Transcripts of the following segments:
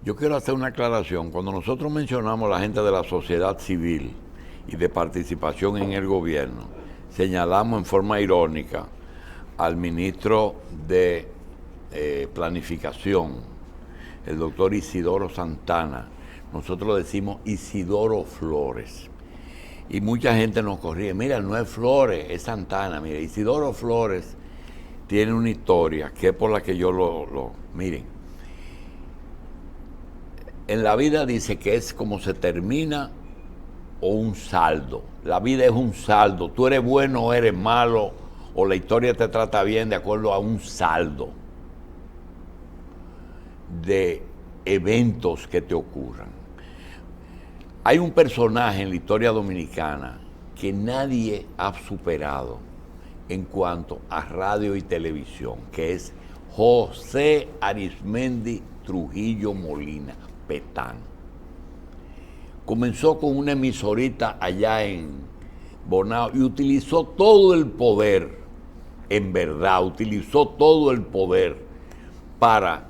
Yo quiero hacer una aclaración. Cuando nosotros mencionamos a la gente de la sociedad civil y de participación en el gobierno, señalamos en forma irónica al ministro de Planificación, el doctor Isidoro Santana. Nosotros decimos Isidoro Flores. Y mucha gente nos corría, mira, no es Flores, es Santana. Mira, Isidoro Flores tiene una historia que es por la que yo miren, en la vida dice que es como se termina o un saldo. La vida es un saldo. Tú eres bueno o eres malo, o la historia te trata bien de acuerdo a un saldo de eventos que te ocurran. Hay un personaje en la historia dominicana que nadie ha superado en cuanto a radio y televisión, que es José Arismendi Trujillo Molina, Petán. Comenzó con una emisorita allá en Bonao y utilizó todo el poder, en verdad, utilizó todo el poder para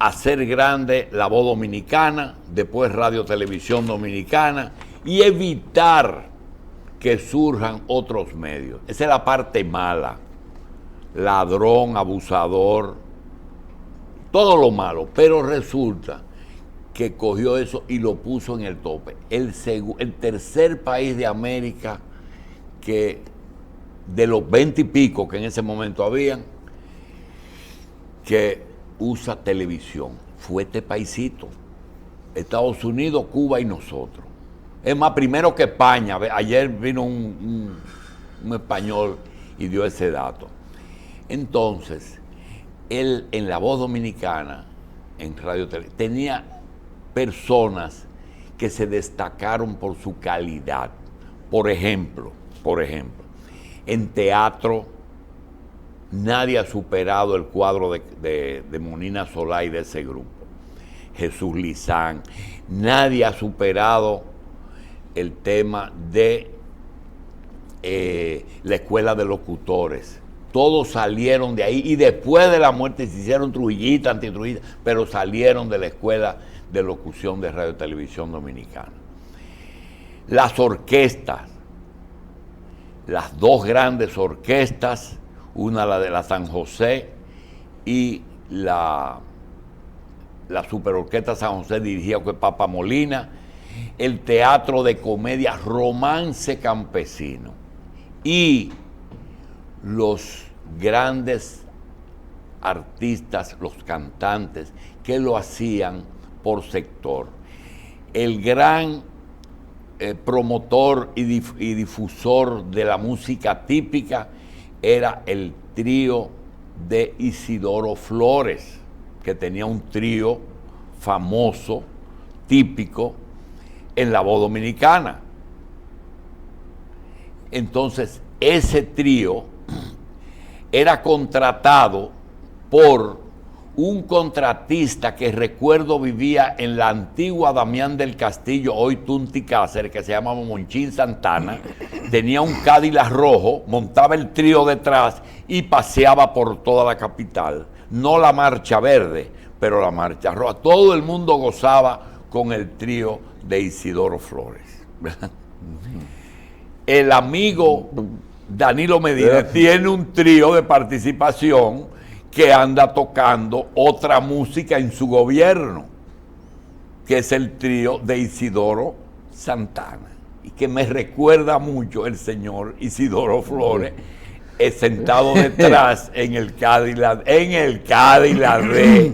hacer grande la voz dominicana, después Radio Televisión Dominicana, y evitar que surjan otros medios. Esa es la parte mala. Ladrón, abusador, todo lo malo. Pero resulta que cogió eso y lo puso en el tope. El tercer país de América que de los 20 y pico que en ese momento habían, que usa televisión. Fue este paisito. Estados Unidos, Cuba y nosotros. Es más, primero que España. Ayer vino un español y dio ese dato. Entonces, él en La Voz Dominicana, en Radio Televisión, tenía personas que se destacaron por su calidad. Por ejemplo, en teatro, nadie ha superado el cuadro de Monina Solá y de ese grupo. Jesús Lizán. Nadie ha superado el tema de la escuela de locutores. Todos salieron de ahí y después de la muerte se hicieron trujillita, antitrujillita, pero salieron de la escuela de locución de Radio Televisión Dominicana. Las orquestas, las dos grandes orquestas, una la de la San José y la Superorquesta San José dirigida por Papa Molina, el teatro de comedia Romance Campesino y los grandes artistas, los cantantes que lo hacían por sector. El gran promotor y difusor de la música típica era el trío de Isidoro Flores, que tenía un trío famoso, típico, en La Voz Dominicana. Entonces, ese trío era contratado por un contratista que recuerdo vivía en la antigua Damián del Castillo, hoy Tunti Cáceres, que se llamaba Monchín Santana. Tenía un Cadillac rojo, montaba el trío detrás y paseaba por toda la capital. No la marcha verde, pero la marcha roja. Todo el mundo gozaba con el trío de Isidoro Flores. El amigo Danilo Medina tiene un trío de participación que anda tocando otra música en su gobierno, que es el trío de Isidoro Santana, y que me recuerda mucho el señor Isidoro Flores, sentado detrás en el Cadillac de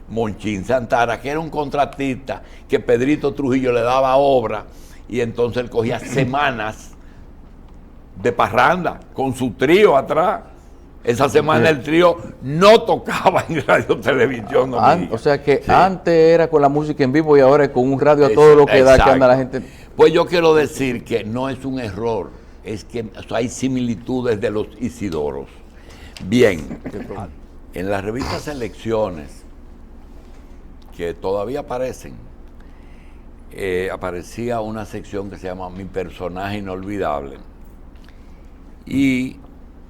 Monchín Santana, que era un contratista que Pedrito Trujillo le daba obra, y entonces él cogía semanas de parranda con su trío atrás. Esa semana el trío no tocaba en Radio Televisión. O sea que sí, antes era con la música en vivo y ahora es con un radio a todo lo que da, que anda la gente. Pues yo quiero decir que no es un error, es que hay similitudes de los Isidoros. Bien, en las revistas Elecciones, que todavía aparecen, aparecía una sección que se llama Mi Personaje Inolvidable. Y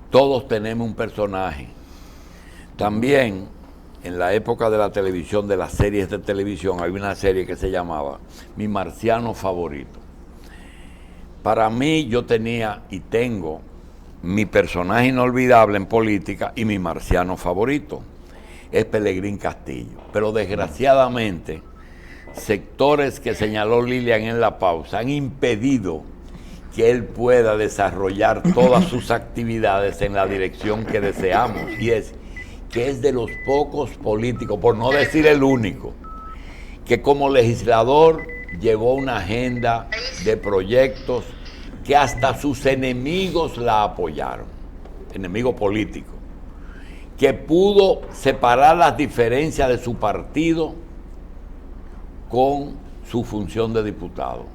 todos tenemos un personaje. También en la época de la televisión, de las series de televisión, había una serie que se llamaba Mi Marciano Favorito. Para mí, yo tenía y tengo mi personaje inolvidable en política y mi marciano favorito es Pelegrín Castillo. Pero desgraciadamente, sectores que señaló Lilian en la pausa han impedido que él pueda desarrollar todas sus actividades en la dirección que deseamos, y es que es de los pocos políticos, por no decir el único, que como legislador llevó una agenda de proyectos que hasta sus enemigos la apoyaron, enemigos políticos, que pudo separar las diferencias de su partido con su función de diputado.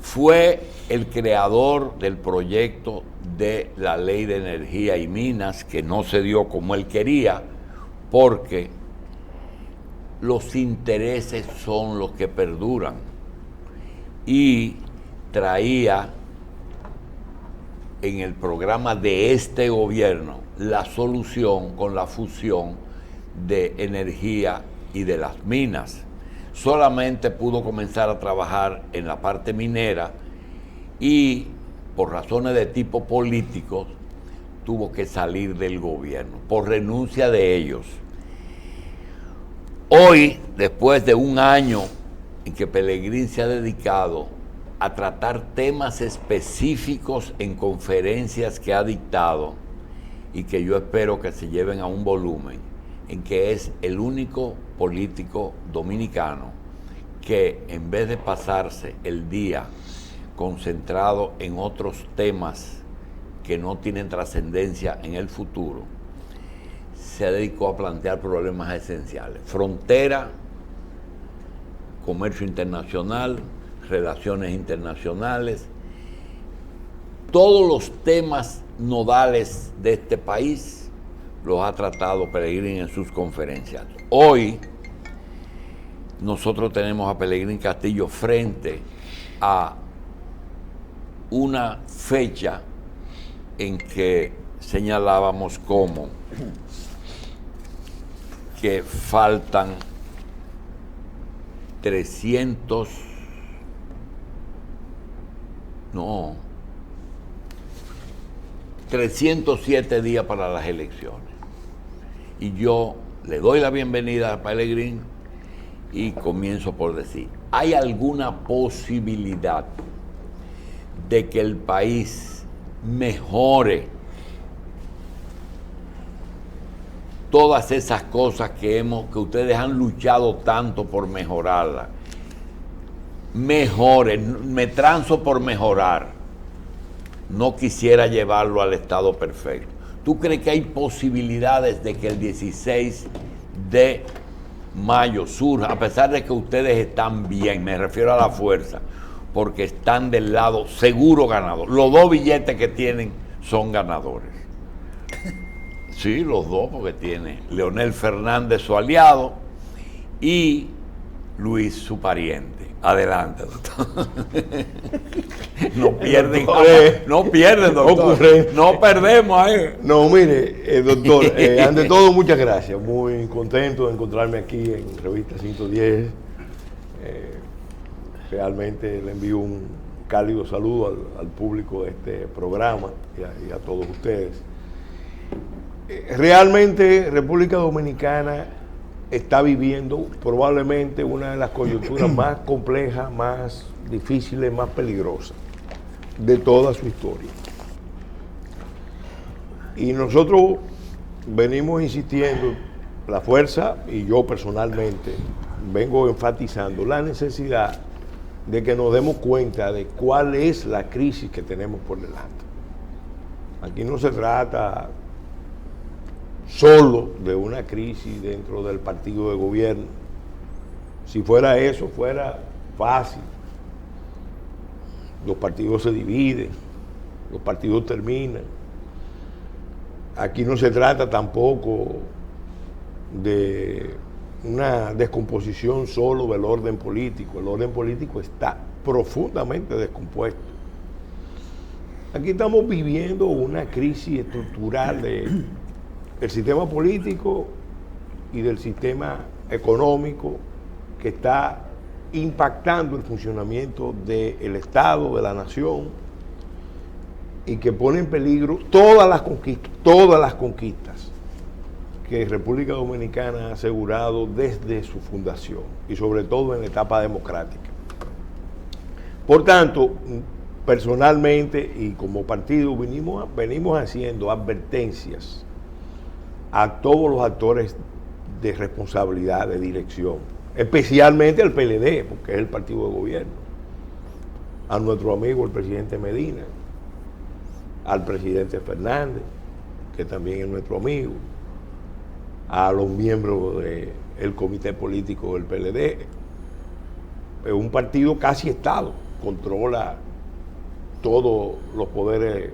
Fue el creador del proyecto de la Ley de Energía y Minas, que no se dio como él quería, porque los intereses son los que perduran. Y traía en el programa de este gobierno la solución con la fusión de energía y de las minas. Solamente pudo comenzar a trabajar en la parte minera y por razones de tipo político tuvo que salir del gobierno, por renuncia de ellos. Hoy, después de un año en que Pelegrín se ha dedicado a tratar temas específicos en conferencias que ha dictado y que yo espero que se lleven a un volumen, en que es el único político dominicano que en vez de pasarse el día concentrado en otros temas que no tienen trascendencia en el futuro, se dedicó a plantear problemas esenciales: frontera, comercio internacional, relaciones internacionales, todos los temas nodales de este país los ha tratado Pelegrín en sus conferencias. Hoy nosotros tenemos a Pelegrín Castillo frente a una fecha en que señalábamos como que faltan 307 días para las elecciones. Y yo le doy la bienvenida a Pelegrín y comienzo por decir, ¿hay alguna posibilidad de que el país mejore todas esas cosas que ustedes han luchado tanto por mejorarlas? Mejoren, me transo por mejorar. No quisiera llevarlo al estado perfecto. ¿Tú crees que hay posibilidades de que el 16 de mayo surja, a pesar de que ustedes están bien, me refiero a la fuerza, porque están del lado seguro ganador? Los dos billetes que tienen son ganadores. Sí, los dos, porque tiene Leonel Fernández, su aliado, y Luis, su pariente. Adelante, doctor. No pierden, doctor. No perdemos ahí. No, mire, doctor, ante todo, muchas gracias. Muy contento de encontrarme aquí en Revista 110. Realmente le envío un cálido saludo al público de este programa y a todos ustedes. Realmente República Dominicana está viviendo probablemente una de las coyunturas más complejas, más difíciles, más peligrosas de toda su historia. Y nosotros venimos insistiendo, la fuerza y yo personalmente vengo enfatizando la necesidad de que nos demos cuenta de cuál es la crisis que tenemos por delante. Aquí no se trata solo de una crisis dentro del partido de gobierno. Si fuera eso, fuera fácil. Los partidos se dividen, los partidos terminan. Aquí no se trata tampoco de una descomposición solo del orden político. El orden político está profundamente descompuesto. Aquí estamos viviendo una crisis estructural del sistema político y del sistema económico que está impactando el funcionamiento del Estado, de la nación, y que pone en peligro todas las conquistas que República Dominicana ha asegurado desde su fundación y sobre todo en la etapa democrática. Por tanto, personalmente y como partido venimos haciendo advertencias a todos los actores de responsabilidad, de dirección, especialmente al PLD, porque es el partido de gobierno, a nuestro amigo el presidente Medina, al presidente Fernández, que también es nuestro amigo, a los miembros del comité político del PLD. Es un partido casi Estado, controla todos los poderes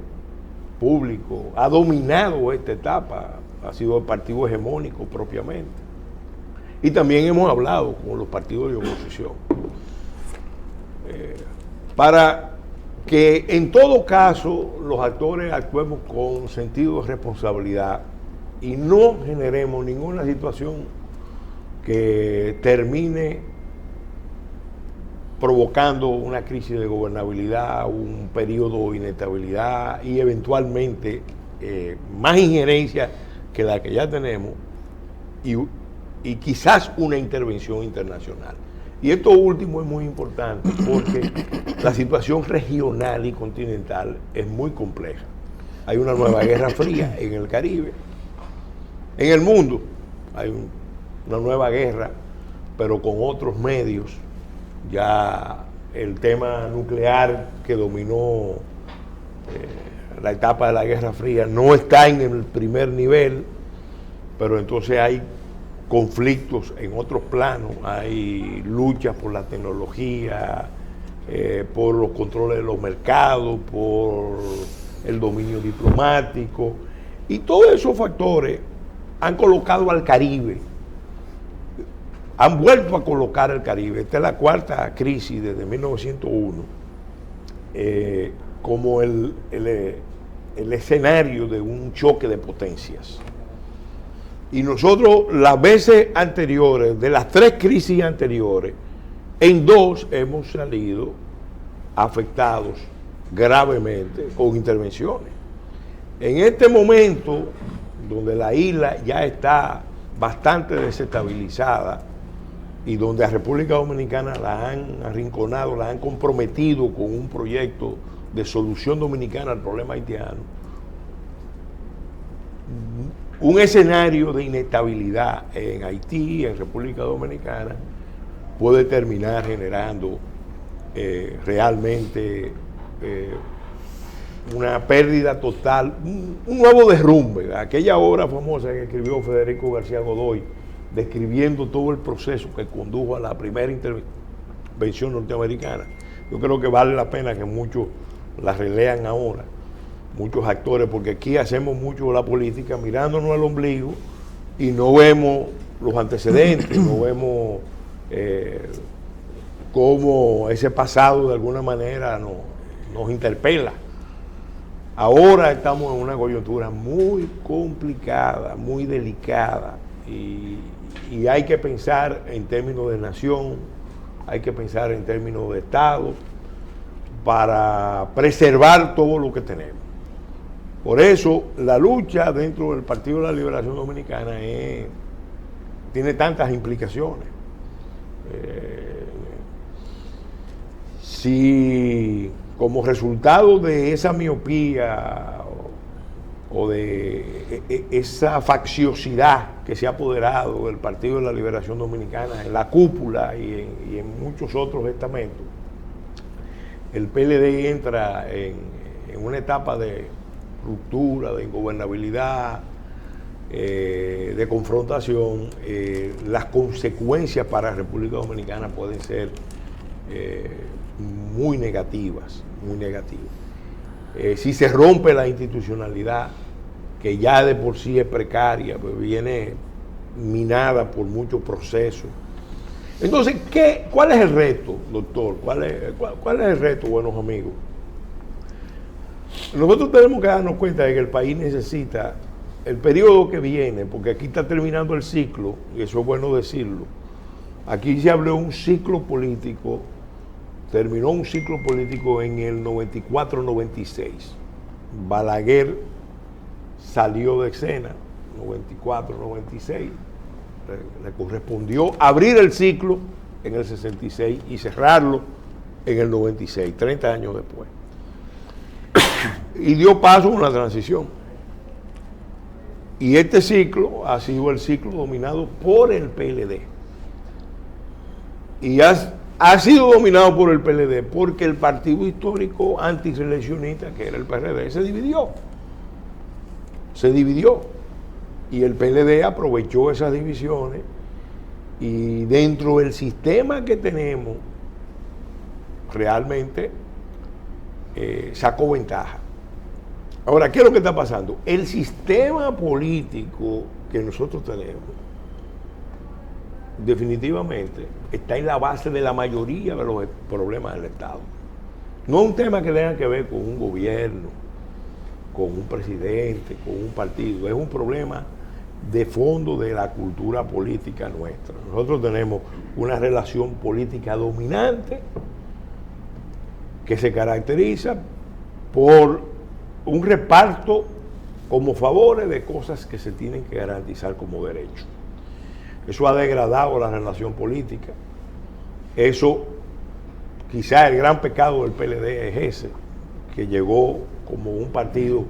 públicos, ha dominado esta etapa, ha sido el partido hegemónico propiamente. Y también hemos hablado con los partidos de oposición para que en todo caso los actores actuemos con sentido de responsabilidad y no generemos ninguna situación que termine provocando una crisis de gobernabilidad, un periodo de inestabilidad y eventualmente más injerencia que la que ya tenemos y quizás una intervención internacional. Y esto último es muy importante porque la situación regional y continental es muy compleja. Hay una nueva guerra fría en el Caribe. En el mundo hay una nueva guerra, pero con otros medios. Ya el tema nuclear que dominó la etapa de la Guerra Fría no está en el primer nivel, pero entonces hay conflictos en otros planos, hay luchas por la tecnología, por los controles de los mercados, por el dominio diplomático, y todos esos factores han colocado al Caribe, han vuelto a colocar al Caribe. Esta es la cuarta crisis desde 1901, como el escenario de un choque de potencias. Y nosotros, las veces anteriores, de las 3 crisis anteriores, en 2 hemos salido afectados gravemente con intervenciones. En este momento, donde la isla ya está bastante desestabilizada y donde a República Dominicana la han arrinconado, la han comprometido con un proyecto de solución dominicana al problema haitiano, un escenario de inestabilidad en Haití, en República Dominicana, puede terminar generando realmente una pérdida total, un nuevo derrumbe. Aquella obra famosa que escribió Federico García Godoy, describiendo todo el proceso que condujo a la primera intervención norteamericana, yo creo que vale la pena que muchos la relean ahora, muchos actores, porque aquí hacemos mucho la política mirándonos al ombligo y no vemos los antecedentes, no vemos cómo ese pasado de alguna manera nos interpela. Ahora estamos en una coyuntura muy complicada, muy delicada, y hay que pensar en términos de nación, hay que pensar en términos de Estado, para preservar todo lo que tenemos. Por eso la lucha dentro del Partido de la Liberación Dominicana tiene tantas implicaciones. Si como resultado de esa miopía o de esa facciosidad que se ha apoderado del Partido de la Liberación Dominicana en la cúpula y en muchos otros estamentos, el PLD entra en una etapa de ruptura, de ingobernabilidad, de confrontación, las consecuencias para la República Dominicana pueden ser muy negativas, muy negativas. Si se rompe la institucionalidad, que ya de por sí es precaria, pues viene minada por muchos procesos. Entonces, ¿cuál es el reto, doctor? ¿Cuál es el reto, buenos amigos? Nosotros tenemos que darnos cuenta de que el país necesita el periodo que viene, porque aquí está terminando el ciclo, y eso es bueno decirlo, aquí se habló un ciclo político, terminó un ciclo político en el 94-96. Balaguer salió de escena, 94-96, le correspondió abrir el ciclo en el 66 y cerrarlo en el 96, 30 años después. Y dio paso a una transición. Y este ciclo ha sido el ciclo dominado por el PLD. Y ha sido dominado por el PLD porque el partido histórico antiseleccionista, que era el PRD, se dividió. Se dividió. Y el PLD aprovechó esas divisiones y dentro del sistema que tenemos, realmente sacó ventaja. Ahora, ¿qué es lo que está pasando? El sistema político que nosotros tenemos definitivamente está en la base de la mayoría de los problemas del Estado. No es un tema que tenga que ver con un gobierno, con un presidente, con un partido. Es un problema de fondo de la cultura política nuestra. Nosotros tenemos una relación política dominante que se caracteriza por un reparto como favores de cosas que se tienen que garantizar como derechos. Eso ha degradado la relación política. Eso, quizá el gran pecado del PLD es ese, que llegó como un partido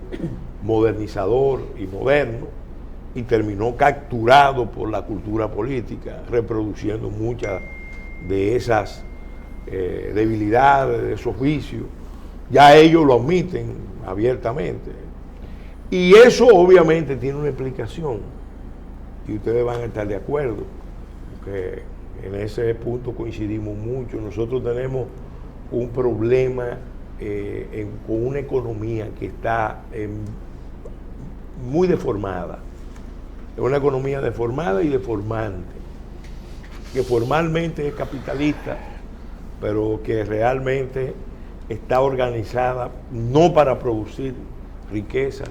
modernizador y moderno y terminó capturado por la cultura política, reproduciendo muchas de esas debilidades, de esos vicios. Ya ellos lo admiten abiertamente. Y eso obviamente tiene una explicación. Y ustedes van a estar de acuerdo, porque en ese punto coincidimos mucho. Nosotros tenemos un problema con una economía que está muy deformada. Es una economía deformada y deformante, que formalmente es capitalista, pero que realmente está organizada no para producir riquezas,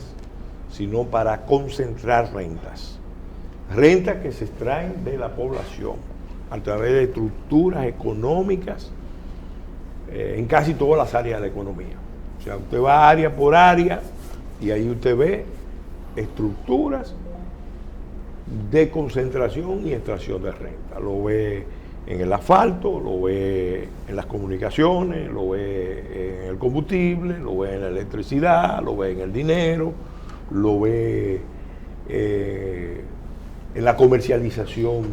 sino para concentrar rentas. Rentas que se extraen de la población a través de estructuras económicas en casi todas las áreas de la economía. O sea, usted va área por área y ahí usted ve estructuras de concentración y extracción de renta. Lo ve en el asfalto, lo ve en las comunicaciones, lo ve en el combustible, lo ve en la electricidad, lo ve en el dinero, lo ve en la comercialización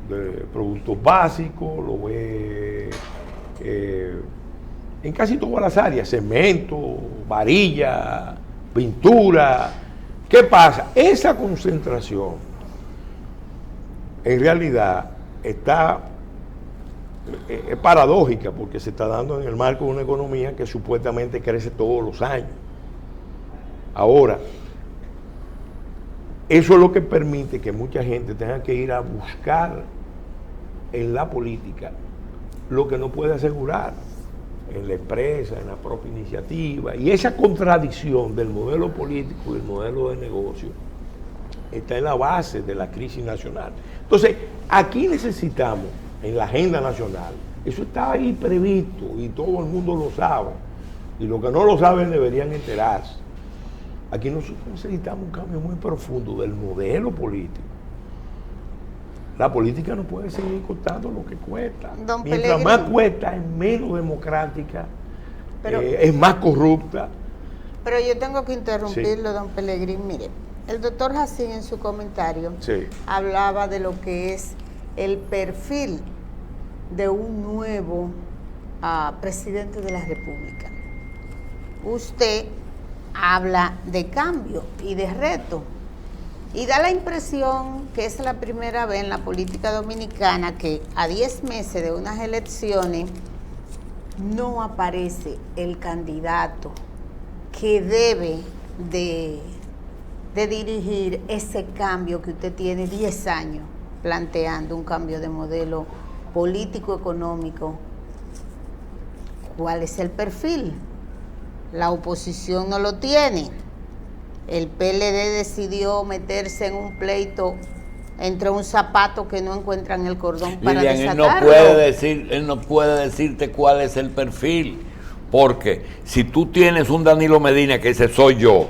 de productos básicos, lo ve en casi todas las áreas, cemento, varilla, pintura. ¿Qué pasa? Esa concentración en realidad es paradójica porque se está dando en el marco de una economía que supuestamente crece todos los años. Ahora, eso es lo que permite que mucha gente tenga que ir a buscar en la política lo que no puede asegurar en la empresa, en la propia iniciativa. Y esa contradicción del modelo político y el modelo de negocio está en la base de la crisis nacional. Entonces, aquí necesitamos, en la agenda nacional, eso está ahí previsto y todo el mundo lo sabe. Y los que no lo saben deberían enterarse. Aquí nosotros necesitamos un cambio muy profundo del modelo político. La política no puede seguir costando lo que cuesta. Mientras más cuesta, es menos democrática, es más corrupta. Pero yo tengo que interrumpirlo, don Pelegrín. Mire, el doctor Jacín en su comentario hablaba de lo que es el perfil de un nuevo presidente de la República. Usted habla de cambio y de reto y da la impresión que es la primera vez en la política dominicana que a 10 meses de unas elecciones no aparece el candidato que debe de dirigir ese cambio que usted tiene 10 años planteando, un cambio de modelo político-económico. ¿Cuál es el perfil? La oposición no lo tiene. el PLD decidió meterse en un pleito entre un zapato que no encuentran el cordón para Lilian, desatarlo. él no puede decirte cuál es el perfil, porque si tú tienes un Danilo Medina, que ese soy yo,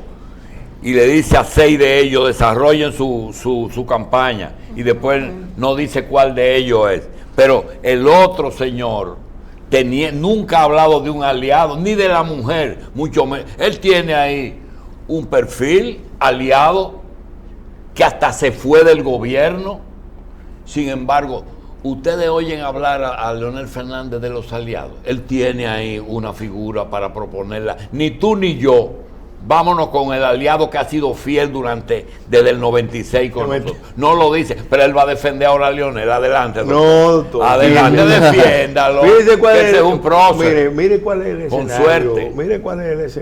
y le dice a 6 de ellos, desarrollen su campaña, y después no dice cuál de ellos es, pero el otro señor nunca ha hablado de un aliado, ni de la mujer, mucho menos. Él tiene ahí un perfil aliado que hasta se fue del gobierno. Sin embargo, ustedes oyen hablar a Leonel Fernández de los aliados. Él tiene ahí una figura para proponerla. Ni tú ni yo. Vámonos con el aliado que ha sido fiel desde el 96 con nosotros. No lo dice, pero él va a defender ahora a Leonel. Adelante, doctor. No, doctor. Adelante, defiéndalo. Ese es un prócer. Mire cuál es el escenario. Con suerte. Mire cuál es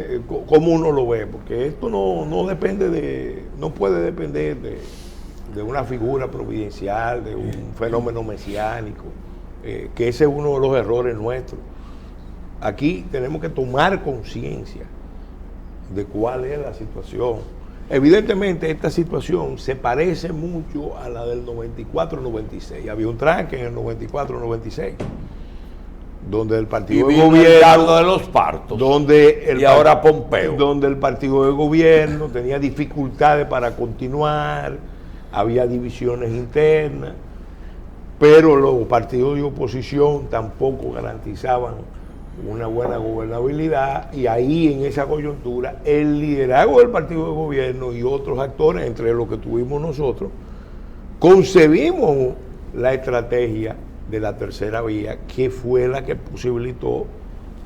cómo uno lo ve, porque esto no depende no puede depender de una figura providencial, de un fenómeno mesiánico, que ese es uno de los errores nuestros. Aquí tenemos que tomar conciencia de cuál es la situación. Evidentemente esta situación se parece mucho a la del 94-96. Había un tranque en el 94-96, donde el partido de gobierno de los partos, y ahora Pompeo, donde el partido de gobierno tenía dificultades para continuar, había divisiones internas, pero los partidos de oposición tampoco garantizaban una buena gobernabilidad, y ahí en esa coyuntura el liderazgo del partido de gobierno y otros actores, entre los que tuvimos nosotros, concebimos la estrategia de la tercera vía, que fue la que posibilitó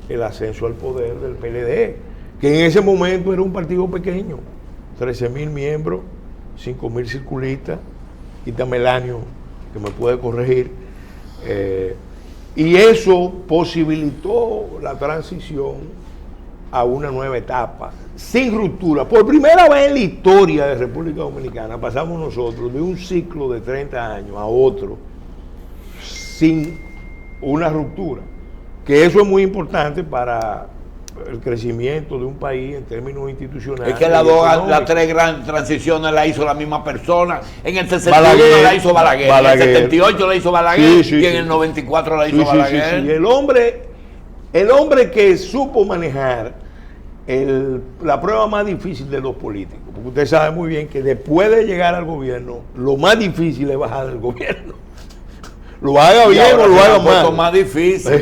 el ascenso al poder del PLD, que en ese momento era un partido pequeño, 13,000 miembros, 5,000 circulistas, quítame el año que me puede corregir, y eso posibilitó la transición a una nueva etapa, sin ruptura. Por primera vez en la historia de República Dominicana pasamos nosotros de un ciclo de 30 años a otro sin una ruptura, que eso es muy importante para el crecimiento de un país en términos institucionales. Es que las 3 grandes transiciones la hizo la misma persona. En el 61 la hizo Balaguer, en el 78 la hizo Balaguer, y en el 94 la hizo Balaguer. Sí. El hombre que supo manejar la prueba más difícil de los políticos, porque usted sabe muy bien que después de llegar al gobierno, lo más difícil es bajar del gobierno. Lo haga bien o lo haga mal. Más difícil.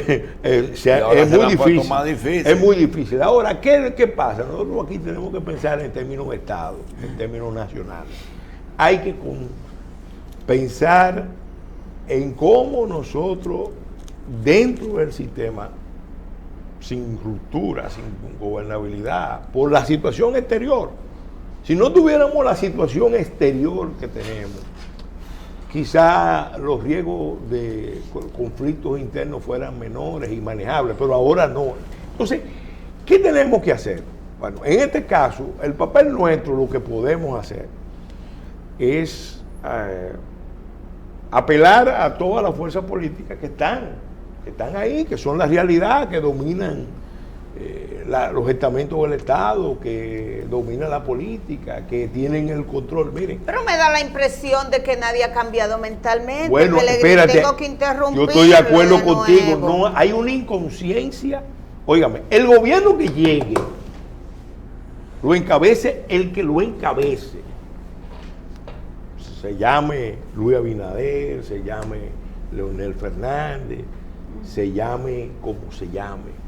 Es muy difícil. Es muy difícil. Ahora, ¿qué pasa? Nosotros aquí tenemos que pensar en términos de Estado, en términos nacionales. Hay que pensar en cómo nosotros, dentro del sistema, sin ruptura, sin gobernabilidad, por la situación exterior. Si no tuviéramos la situación exterior que tenemos, quizá los riesgos de conflictos internos fueran menores y manejables, pero ahora no. Entonces, ¿qué tenemos que hacer? Bueno, en este caso, el papel nuestro, lo que podemos hacer es apelar a todas las fuerzas políticas que están ahí, que son la realidad, que dominan los estamentos del Estado, que dominan la política, que tienen el control. Miren. Pero me da la impresión de que nadie ha cambiado mentalmente. Bueno, espérate, tengo que interrumpir. Yo estoy de acuerdo contigo. No, hay una inconsciencia. Óigame, el gobierno que llegue, lo encabece el que lo encabece. Se llame Luis Abinader, se llame Leonel Fernández, se llame como se llame,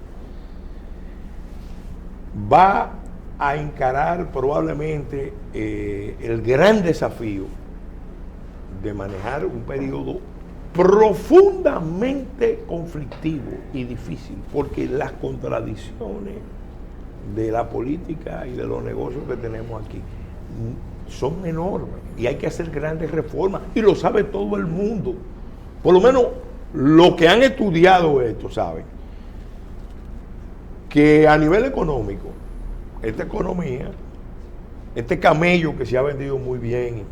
va a encarar probablemente el gran desafío de manejar un periodo profundamente conflictivo y difícil, porque las contradicciones de la política y de los negocios que tenemos aquí son enormes y hay que hacer grandes reformas, y lo sabe todo el mundo. Por lo menos los que han estudiado esto saben que a nivel económico, esta economía, este camello que se ha vendido muy bien,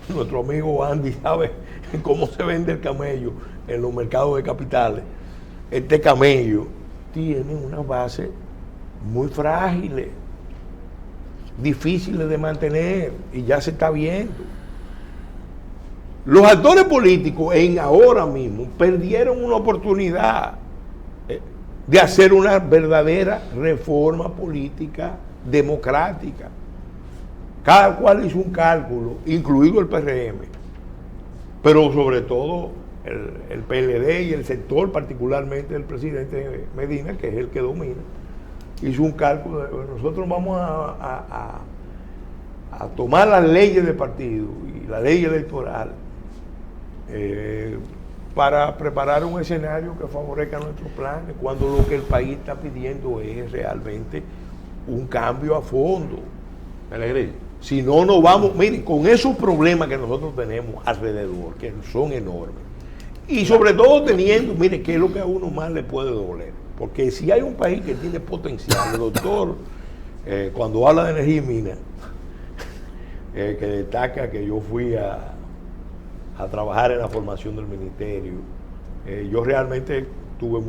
nuestro amigo Andy sabe cómo se vende el camello en los mercados de capitales, este camello tiene una base muy frágil. difíciles de mantener y ya se está viendo. Los actores políticos ahora mismo perdieron una oportunidad de hacer una verdadera reforma política democrática. Cada cual hizo un cálculo, incluido el PRM, pero sobre todo el PLD y el sector, particularmente el presidente Medina, que es el que domina, hizo un cálculo de nosotros vamos a tomar las leyes de partido y la ley electoral para preparar un escenario que favorezca nuestros planes, cuando lo que el país está pidiendo es realmente un cambio a fondo. Pellegrini. Si no, nos vamos, miren, con esos problemas que nosotros tenemos alrededor, que son enormes, y sobre todo teniendo, miren, qué es lo que a uno más le puede doler, porque si hay un país que tiene potencial, el doctor, cuando habla de energía y minas, que destaca que yo fui a trabajar en la formación del ministerio, yo realmente tuve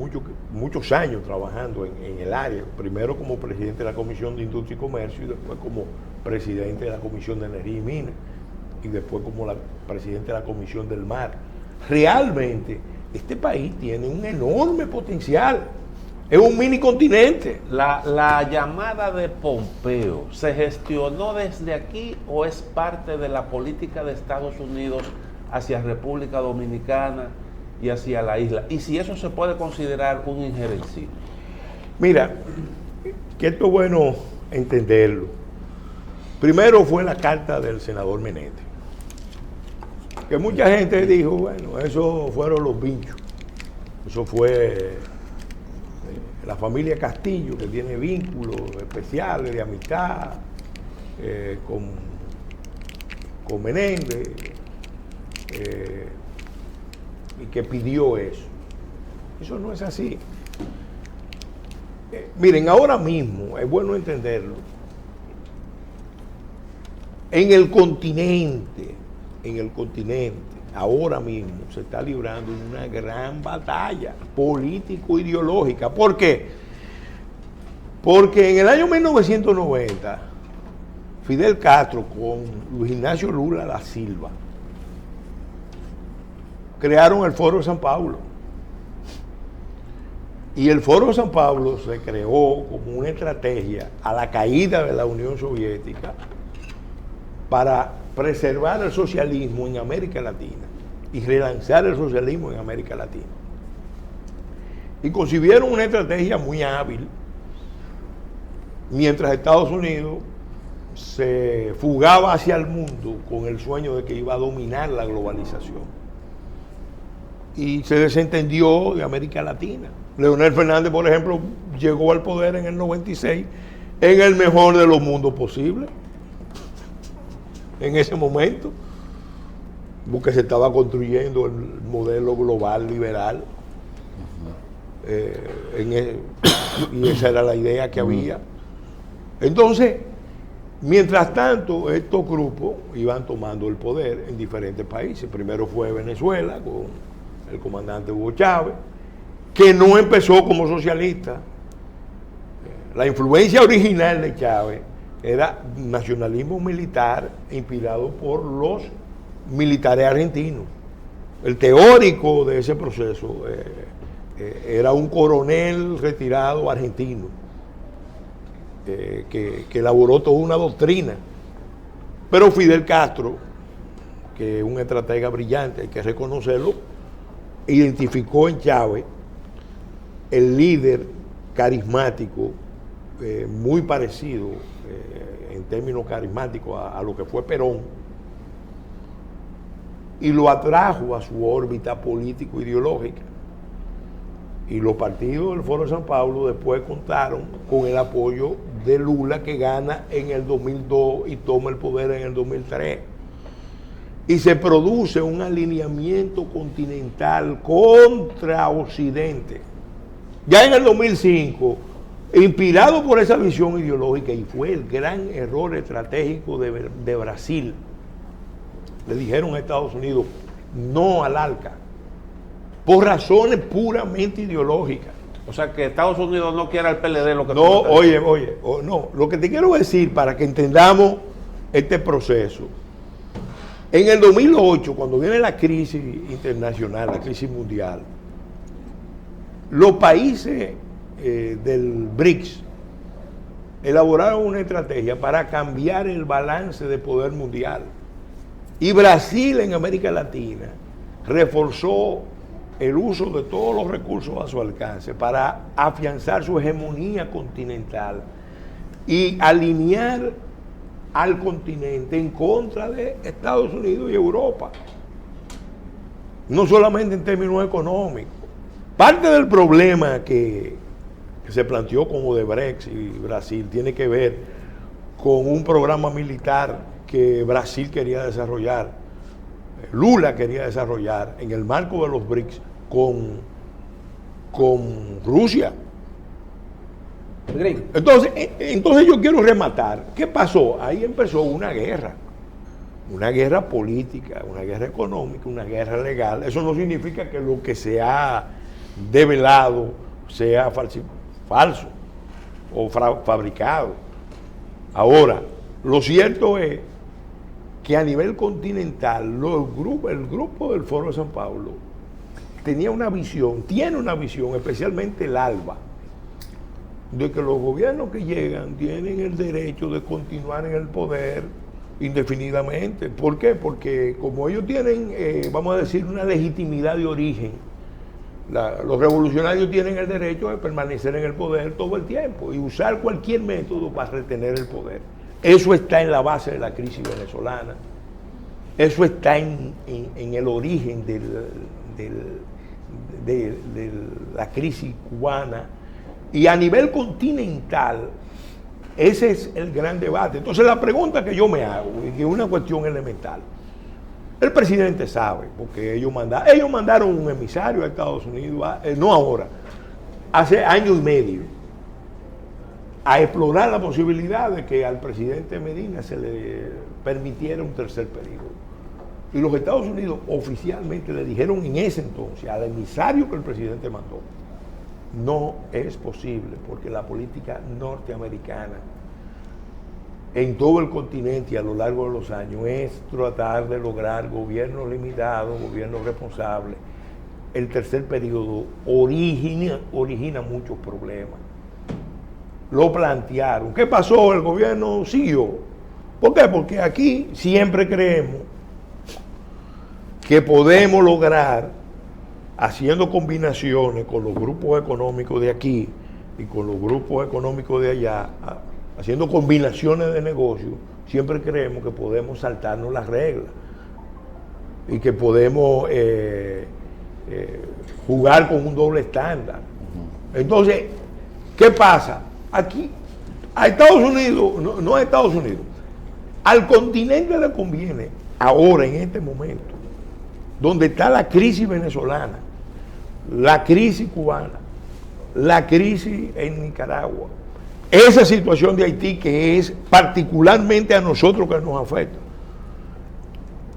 muchos años trabajando en el área, primero como presidente de la Comisión de Industria y Comercio y después como presidente de la Comisión de Energía y Minas y después como presidente de la Comisión del Mar. Realmente este país tiene un enorme potencial, es un mini continente. La llamada de Pompeo, ¿se gestionó desde aquí o es parte de la política de Estados Unidos hacia República Dominicana y hacia la isla? Y si eso se puede considerar un injerencismo. Mira, que esto es bueno entenderlo. Primero fue la carta del senador Menéndez, que mucha gente dijo, bueno, eso fueron los vinchos, eso fue la familia Castillo, que tiene vínculos especiales de amistad con Menéndez, y que pidió eso. Eso no es así. Miren, ahora mismo, es bueno entenderlo, en el continente, ahora mismo se está librando una gran batalla político-ideológica. ¿Por qué? Porque en el año 1990, Fidel Castro con Luis Ignacio Lula da Silva crearon el Foro de San Pablo. Y el Foro de San Pablo se creó como una estrategia a la caída de la Unión Soviética para preservar el socialismo en América Latina y relanzar el socialismo en América Latina. Y concibieron una estrategia muy hábil, mientras Estados Unidos se fugaba hacia el mundo con el sueño de que iba a dominar la globalización. Y se desentendió de América Latina. Leonel Fernández, por ejemplo, llegó al poder en el 96 en el mejor de los mundos posibles. En ese momento, porque se estaba construyendo el modelo global liberal, y esa era la idea que había. Entonces, mientras tanto, estos grupos iban tomando el poder en diferentes países. Primero fue Venezuela, con el comandante Hugo Chávez, que no empezó como socialista. La influencia original de Chávez era nacionalismo militar inspirado por los militares argentinos. El teórico de ese proceso era un coronel retirado argentino que elaboró toda una doctrina. Pero Fidel Castro, que es un estratega brillante, hay que reconocerlo, identificó en Chávez el líder carismático, muy parecido en términos carismáticos a lo que fue Perón, y lo atrajo a su órbita político-ideológica. Y los partidos del Foro de San Pablo después contaron con el apoyo de Lula, que gana en el 2002 y toma el poder en el 2003. Y se produce un alineamiento continental contra Occidente. Ya en el 2005, inspirado por esa visión ideológica, y fue el gran error estratégico de Brasil, le dijeron a Estados Unidos no al ALCA, por razones puramente ideológicas. O sea, que Estados Unidos no quiera el PLD lo que no, oye, no, lo que te quiero decir para que entendamos este proceso. En el 2008, cuando viene la crisis internacional, la crisis mundial, los países del BRICS elaboraron una estrategia para cambiar el balance de poder mundial. Y Brasil en América Latina reforzó el uso de todos los recursos a su alcance para afianzar su hegemonía continental y alinear al continente en contra de Estados Unidos y Europa. No solamente en términos económicos. Parte del problema que se planteó con Odebrecht y Brasil tiene que ver con un programa militar que Brasil quería desarrollar, Lula quería desarrollar en el marco de los BRICS con Rusia. Entonces yo quiero rematar. ¿Qué pasó? Ahí empezó una guerra política, una guerra económica, una guerra legal. Eso no significa que lo que se ha develado sea falso o fabricado. Ahora, lo cierto es que a nivel continental el grupo del Foro de San Pablo tiene una visión, especialmente el ALBA, de que los gobiernos que llegan tienen el derecho de continuar en el poder indefinidamente. ¿Por qué? Porque como ellos tienen, vamos a decir, una legitimidad de origen, los revolucionarios tienen el derecho de permanecer en el poder todo el tiempo y usar cualquier método para retener el poder. Eso está en la base de la crisis venezolana, eso está en el origen de la crisis cubana, y a nivel continental ese es el gran debate. Entonces la pregunta que yo me hago, y que es una cuestión elemental, el presidente sabe, porque ellos mandaron un emisario a Estados Unidos, no ahora, hace año y medio, a explorar la posibilidad de que al presidente Medina se le permitiera un tercer periodo. Y los Estados Unidos oficialmente le dijeron en ese entonces al emisario que el presidente mandó: no es posible, porque la política norteamericana en todo el continente y a lo largo de los años es tratar de lograr gobiernos limitados, gobiernos responsables. El tercer periodo origina muchos problemas. Lo plantearon. ¿Qué pasó? El gobierno siguió. ¿Por qué? Porque aquí siempre creemos que podemos lograr, haciendo combinaciones con los grupos económicos de aquí y con los grupos económicos de allá, haciendo combinaciones de negocios, siempre creemos que podemos saltarnos las reglas y que podemos jugar con un doble estándar. Entonces, ¿qué pasa? Aquí, a Estados Unidos, no a Estados Unidos, al continente le conviene, ahora en este momento, donde está la crisis venezolana, la crisis cubana, la crisis en Nicaragua, esa situación de Haití que es particularmente a nosotros que nos afecta,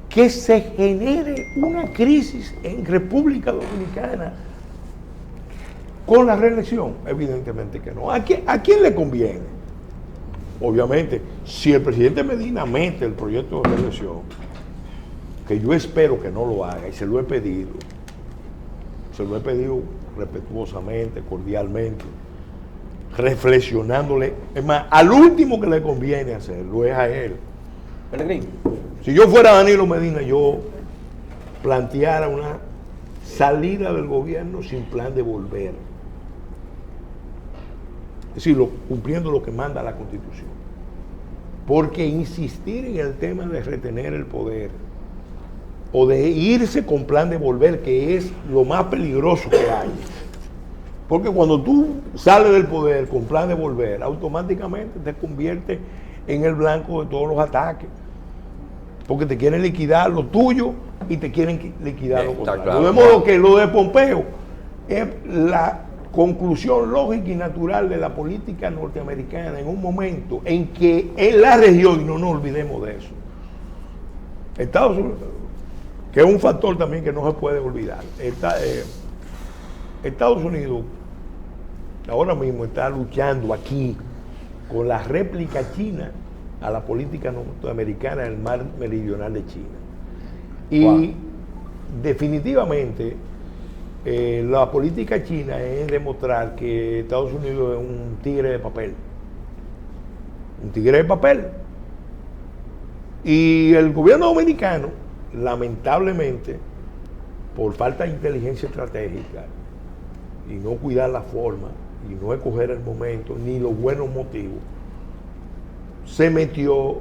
que se genere una crisis en República Dominicana con la reelección. Evidentemente que no. ¿A quién le conviene? Obviamente, si el presidente Medina mete el proyecto de reelección, que yo espero que no lo haga, y se lo he pedido respetuosamente, cordialmente, reflexionándole. Es más, al último que le conviene hacerlo es a él. Pelegrín. Si yo fuera Danilo Medina, yo planteara una salida del gobierno sin plan de volver. Es decir, cumpliendo lo que manda la Constitución. Porque insistir en el tema de retener el poder o de irse con plan de volver, que es lo más peligroso que hay. Porque cuando tú sales del poder con plan de volver, automáticamente te conviertes en el blanco de todos los ataques. Porque te quieren liquidar lo tuyo y te quieren liquidar lo contrario. Claro. De modo que lo de Pompeo es la conclusión lógica y natural de la política norteamericana en un momento en que en la región, y no nos olvidemos de eso, Estados Unidos, que es un factor también que no se puede olvidar, Estados Unidos ahora mismo está luchando aquí con la réplica china a la política norteamericana en el mar meridional de China. Y definitivamente la política china es demostrar que Estados Unidos es un tigre de papel. Un tigre de papel. Y el gobierno dominicano, lamentablemente, por falta de inteligencia estratégica y no cuidar la forma y no escoger el momento ni los buenos motivos, se metió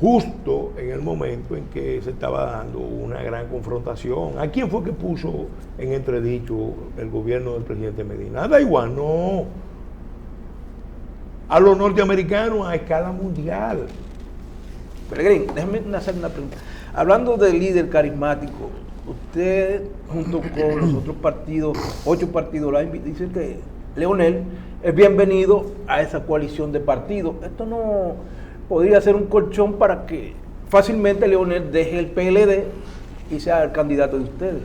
justo en el momento en que se estaba dando una gran confrontación. ¿A quién fue que puso en entredicho el gobierno del presidente Medina? A Taiwán, no. A los norteamericanos a escala mundial. Pelegrín, déjame hacer una pregunta. Hablando del líder carismático, usted junto con los otros partidos, 8 partidos, dice que Leonel es bienvenido a esa coalición de partidos. Esto no podría ser un colchón para que fácilmente Leonel deje el PLD y sea el candidato de ustedes.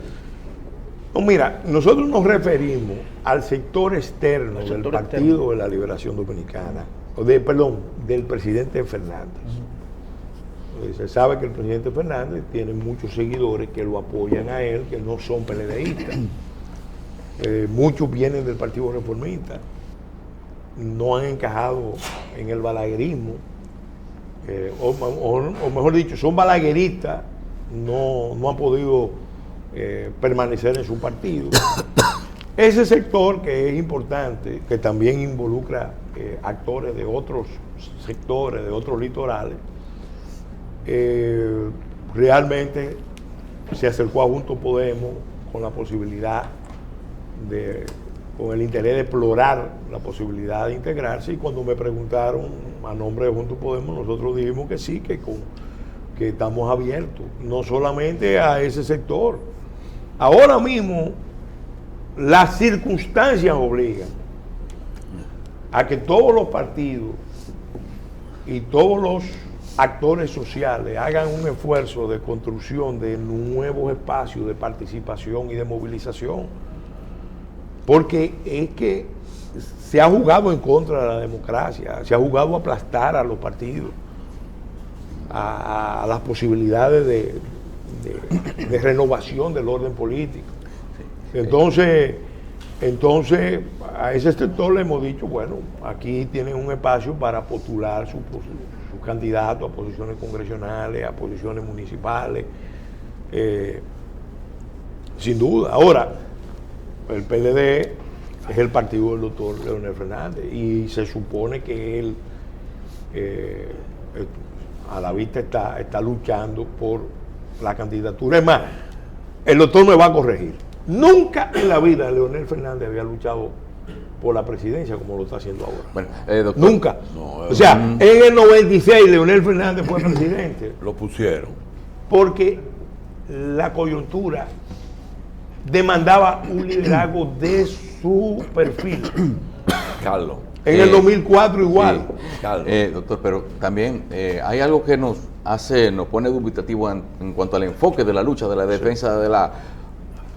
No, mira, nosotros nos referimos al sector externo del Partido de la Liberación Dominicana, del presidente Fernández. Se sabe que el presidente Fernández tiene muchos seguidores que lo apoyan a él, que no son PLDistas. Muchos vienen del Partido Reformista, no han encajado en el balaguerismo, o mejor dicho, son balagueristas, no han podido permanecer en su partido. Ese sector que es importante, que también involucra actores de otros sectores, de otros litorales, realmente se acercó a Juntos Podemos con la posibilidad con el interés de explorar la posibilidad de integrarse, y cuando me preguntaron a nombre de Juntos Podemos, nosotros dijimos que sí, que estamos abiertos, no solamente a ese sector. Ahora mismo las circunstancias obligan a que todos los partidos y todos los actores sociales hagan un esfuerzo de construcción de nuevos espacios de participación y de movilización, porque es que se ha jugado en contra de la democracia, se ha jugado a aplastar a los partidos, a las posibilidades de renovación del orden político. Entonces a ese sector le hemos dicho, bueno, aquí tienen un espacio para postular su candidato a posiciones congresionales, a posiciones municipales, sin duda. Ahora, el PLD es el partido del doctor Leonel Fernández y se supone que él a la vista está luchando por la candidatura. Es más, el doctor me va a corregir. Nunca en la vida Leonel Fernández había luchado por la presidencia como lo está haciendo ahora. Bueno, doctor, nunca. No, o sea, en el 96 Leonel Fernández fue presidente. Lo pusieron. Porque la coyuntura demandaba un liderazgo de su perfil. Carlos. En el 2004 igual. Sí, doctor, pero también hay algo que nos pone dubitativo en cuanto al enfoque de la lucha, de la defensa de la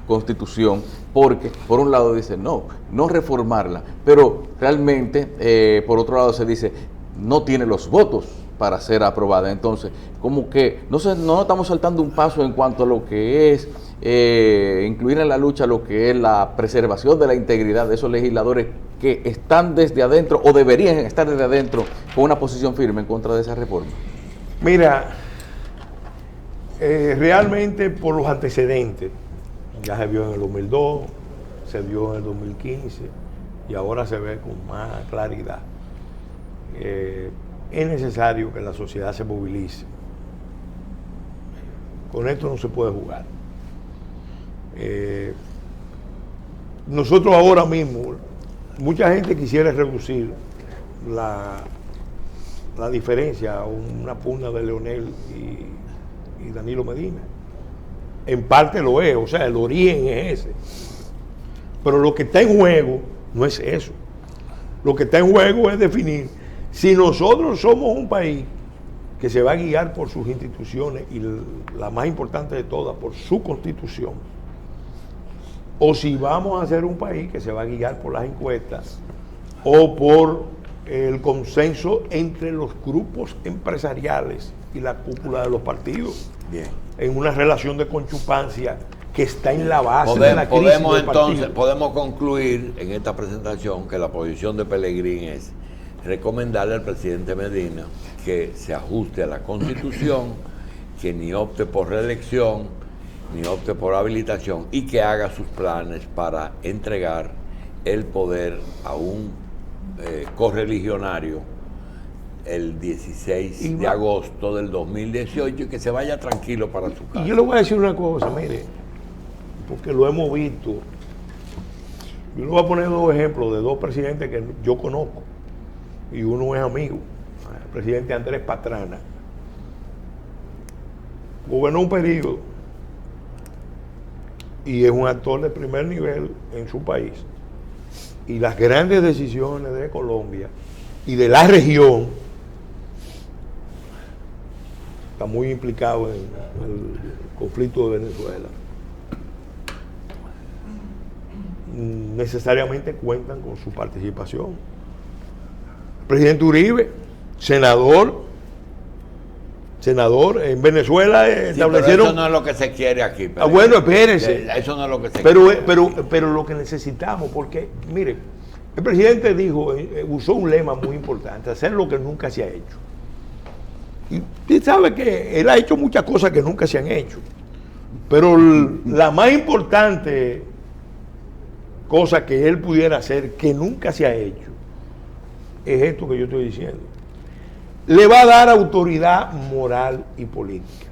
Constitución, porque por un lado dice no reformarla, pero realmente por otro lado se dice no tiene los votos para ser aprobada. Entonces, como que no estamos saltando un paso en cuanto a lo que es incluir en la lucha lo que es la preservación de la integridad de esos legisladores que están desde adentro o deberían estar desde adentro con una posición firme en contra de esa reforma. Mira, realmente por los antecedentes, ya se vio en el 2002, se vio en el 2015 y ahora se ve con más claridad. Es necesario que la sociedad se movilice. Con esto no se puede jugar. Nosotros ahora mismo, mucha gente quisiera reducir la diferencia a una pugna de Leonel y Danilo Medina. En parte lo es, o sea, el origen es ese. Pero lo que está en juego no es eso. Lo que está en juego es definir si nosotros somos un país que se va a guiar por sus instituciones y la más importante de todas, por su Constitución, o si vamos a ser un país que se va a guiar por las encuestas o por el consenso entre los grupos empresariales y la cúpula de los partidos. Bien. En una relación de conchupancia que está en la base de la crisis podemos del entonces, partido. podemos concluir en esta presentación que la posición de Pelegrín es recomendarle al presidente Medina que se ajuste a la Constitución, que ni opte por reelección, ni opte por habilitación, y que haga sus planes para entregar el poder a un correligionario el 16 de agosto del 2018 y que se vaya tranquilo para su casa. Y yo le voy a decir una cosa, mire, porque lo hemos visto. Yo le voy a poner dos ejemplos de dos presidentes que yo conozco y uno es amigo, el presidente Andrés Pastrana. Gobernó un periodo y es un actor de primer nivel en su país. Y las grandes decisiones de Colombia y de la región, está muy implicado en el conflicto de Venezuela, necesariamente cuentan con su participación. El presidente Uribe, senador en Venezuela, establecieron... Pero eso no es lo que se quiere aquí. Bueno, espérense. Eso no es lo que se quiere. Pero lo que necesitamos, porque, mire, el presidente dijo, usó un lema muy importante, hacer lo que nunca se ha hecho. Y usted sabe que él ha hecho muchas cosas que nunca se han hecho. Pero la más importante cosa que él pudiera hacer, que nunca se ha hecho, es esto que yo estoy diciendo. Le va a dar autoridad moral y política.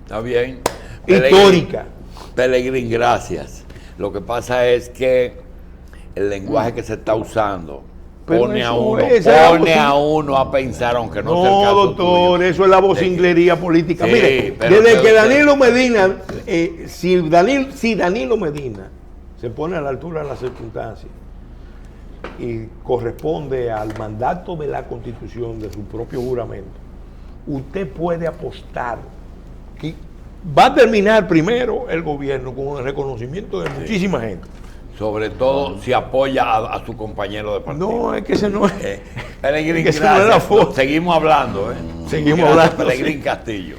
Está bien. Histórica. Pelegrín, gracias. Lo que pasa es que el lenguaje que se está usando pone a uno a pensar, aunque no sea el caso doctor, tuyo. Eso es la vocinglería política. Sí, mire, pero desde que Danilo Medina, si Danilo Medina se pone a la altura de las circunstancias y corresponde al mandato de la Constitución, de su propio juramento, usted puede apostar que va a terminar primero el gobierno con el reconocimiento de muchísima gente. Sobre todo si apoya a su compañero de partido. No, es que ese no es. Pelegrín, es que esa no es la gracias. foto. Seguimos hablando, Seguimos Gracias, hablando. Pelegrín Sí. Castillo.